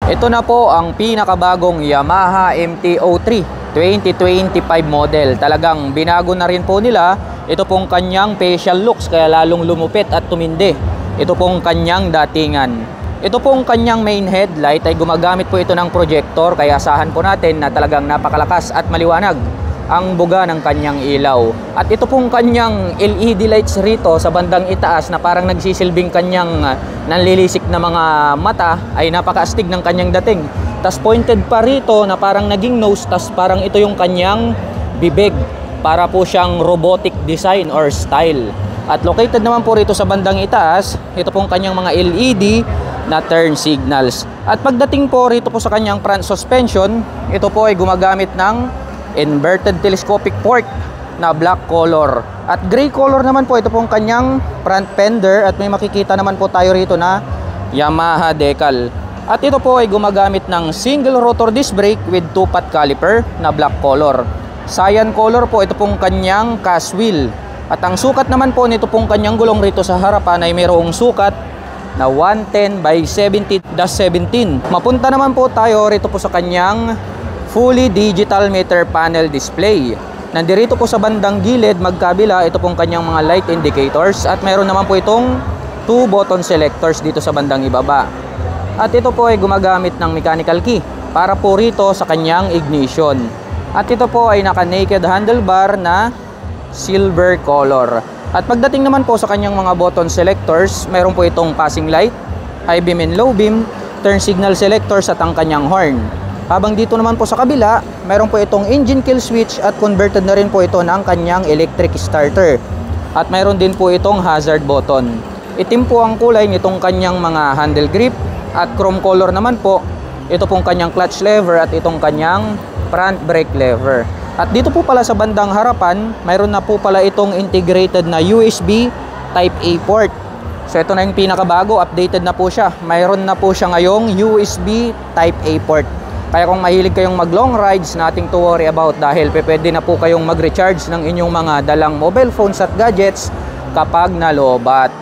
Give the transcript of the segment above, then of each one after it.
Ito na po ang pinakabagong Yamaha MT-03 2025 model. Talagang binago na rin po nila. Ito pong kanyang facial looks, kaya lalong lumupit at tumindi. Ito pong kanyang datingan. Ito pong kanyang main headlight ay gumagamit po ito ng projector, kaya asahan po natin na talagang napakalakas at maliwanag ang buga ng kanyang ilaw. At ito pong kanyang LED lights rito sa bandang itaas na parang nagsisilbing kanyang nanlilisik na mga mata ay napakaastig ng kanyang dating. Tas pointed pa rito na parang naging nose, tas parang ito yung kanyang bibig. Para po siyang robotic design or style. At located naman po rito sa bandang itaas, ito pong kanyang mga LED na turn signals. At pagdating po rito po sa kanyang front suspension, ito po ay gumagamit ng inverted telescopic fork na black color. At gray color naman po ito pong kanyang front fender, at may makikita naman po tayo rito na Yamaha decal. At ito po ay gumagamit ng single rotor disc brake with 2-pot caliper na black color. Cyan color po ito pong kanyang cast wheel. At ang sukat naman po nito pong kanyang gulong rito sa harapan ay mayroong sukat na 110 by 70-17. Mapunta naman po tayo rito po sa kanyang fully digital meter panel display. Nandirito po sa bandang gilid magkabila ito pong kanyang mga light indicators, at mayroon naman po itong 2 button selectors dito sa bandang ibaba. At ito po ay gumagamit ng mechanical key para po rito sa kanyang ignition. At ito po ay naka naked handlebar na silver color. At pagdating naman po sa kanyang mga button selectors, mayroon po itong passing light, high beam and low beam, turn signal selectors at ang kanyang horn. Habang dito naman po sa kabila, mayroon po itong engine kill switch, at converted na rin po ito ng kanyang electric starter. At mayroon din po itong hazard button. Itim po ang kulay nitong kanyang mga handle grip, at chrome color naman po ito pong kanyang clutch lever at itong kanyang front brake lever. At dito po pala sa bandang harapan, mayroon na po pala itong integrated na USB Type A port. So ito na yung pinakabago, updated na po siya. Mayroon na po siya ngayong USB Type A port. Kaya kung mahilig kayong mag long rides, nothing to worry about, dahil pwede na po kayong mag-recharge ng inyong mga dalang mobile phones at gadgets kapag nalobat.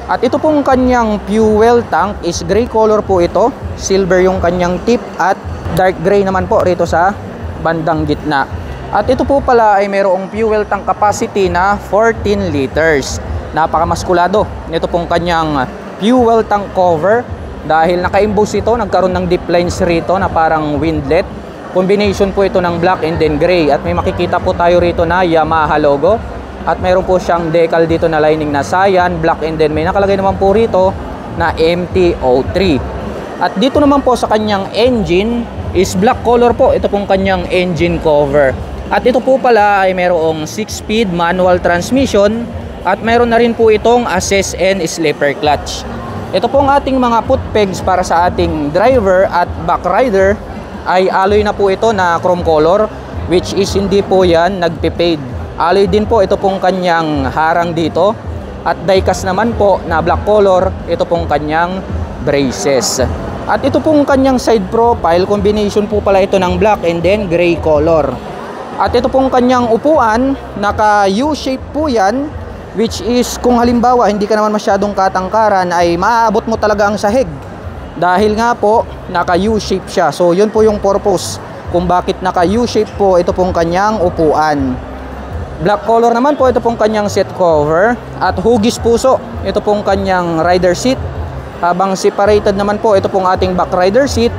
At ito pong kanyang fuel tank is gray color po ito. Silver yung kanyang tip at dark gray naman po rito sa bandang gitna. At ito po pala ay mayroong fuel tank capacity na 14 liters. Napakamaskulado nito pong kanyang fuel tank cover. Dahil naka-emboss ito, nagkaroon ng deep lines rito na parang windlet. Combination po ito ng black and then gray. At may makikita po tayo rito na Yamaha logo. At mayroon po siyang decal dito na lining na cyan, black, and then may nakalagay naman po rito na MT-03. At dito naman po sa kanyang engine is black color po. Ito pong kanyang engine cover. At ito po pala ay mayroong 6-speed manual transmission. At mayroon na rin po itong assist and slipper clutch. Ito pong ating mga foot pegs para sa ating driver at back rider ay alloy na po ito na chrome color, which is hindi po yan nagpe-fade. Alloy din po ito pong kanyang harang dito, at diecast naman po na black color ito pong kanyang braces. At ito pong kanyang side profile, combination po pala ito ng black and then gray color. At ito pong kanyang upuan, naka U-shape po yan, which is kung halimbawa hindi ka naman masyadong katangkaran ay maaabot mo talaga ang sahig, dahil nga po naka U-shape siya. So yun po yung purpose kung bakit naka U-shape po ito pong kanyang upuan. Black color naman po ito pong kanyang seat cover, at hugis puso ito pong kanyang rider seat. Habang separated naman po ito pong ating back rider seat.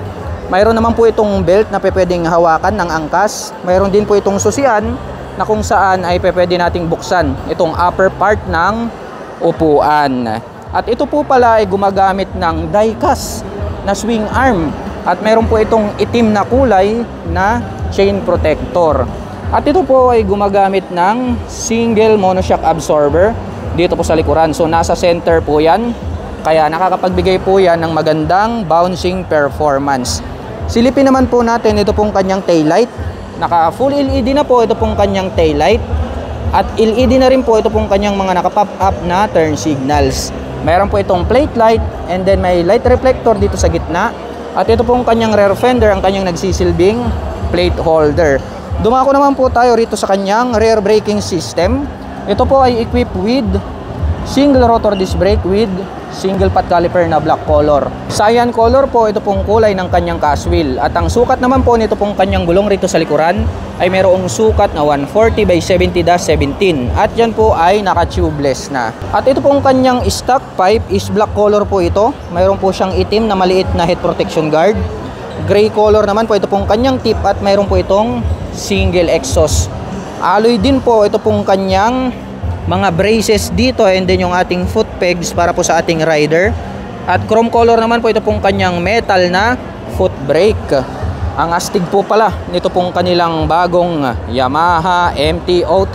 Mayroon naman po itong belt na pwedeng hawakan ng angkas. Mayroon din po itong susian na kung saan ay pwede nating buksan itong upper part ng upuan. At ito po pala ay gumagamit ng die-cast na swing arm, at meron po itong itim na kulay na chain protector. At ito po ay gumagamit ng single monoshock absorber dito po sa likuran. So nasa center po yan, kaya nakakapagbigay po yan ng magandang bouncing performance. Silipin naman po natin ito pong kanyang taillight. Naka full LED na po ito pong kanyang taillight, at LED na rin po ito pong kanyang mga naka-pop up na turn signals. Mayroon po itong plate light, and then may light reflector dito sa gitna. At ito pong kanyang rear fender, ang kanyang nagsisilbing plate holder. Dumako naman po tayo rito sa kanyang rear braking system. Ito po ay equipped with Single rotor disc brake with single pot caliper na black color. Cyan color po ito pong kulay ng kanyang cast wheel. At ang sukat naman po nito pong kanyang gulong rito sa likuran ay mayroong sukat na 140 by 70-17. At yan po ay naka-tubeless na. At ito pong kanyang stock pipe is black color po ito. Mayroon po siyang itim na maliit na head protection guard. Gray color naman po ito pong kanyang tip at mayroon po itong single exhaust. Alloy din po ito pong kanyang mga braces dito and then yung ating foot pegs para po sa ating rider. At chrome color naman po ito pong kanyang metal na foot brake. Ang astig po pala nito pong kanilang bagong Yamaha MT-03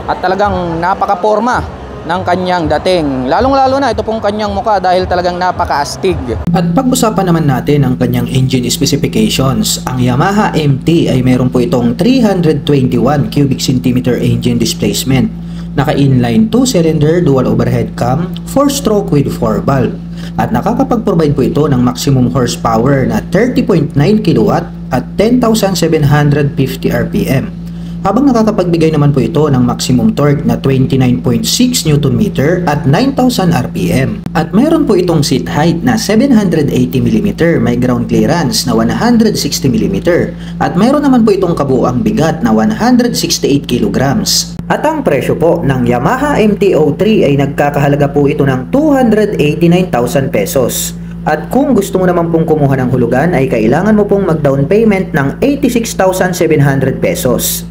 at talagang napaka-porma ng kanyang dating. Lalong-lalo na ito pong kanyang mukha dahil talagang napaka-astig. At pag-usapan naman natin ang kanyang engine specifications. Ang Yamaha MT ay meron po itong 321 cubic centimeter engine displacement. Naka-inline 2-cylinder dual overhead cam, 4-stroke with 4 valve. At nakakapag-provide po ito ng maximum horsepower na 30.9 kW at 10,750 RPM. Habang nakakapagbigay naman po ito ng maximum torque na 29.6 Nm at 9,000 RPM. At mayroon po itong seat height na 780 mm, may ground clearance na 160 mm, at mayroon naman po itong kabuuang bigat na 168 kg. At ang presyo po ng Yamaha MT-03 ay nagkakahalaga po ito ng 289,000 pesos. At kung gusto mo naman pong kumuha ng hulugan ay kailangan mo pong mag-down payment ng 86,700 pesos.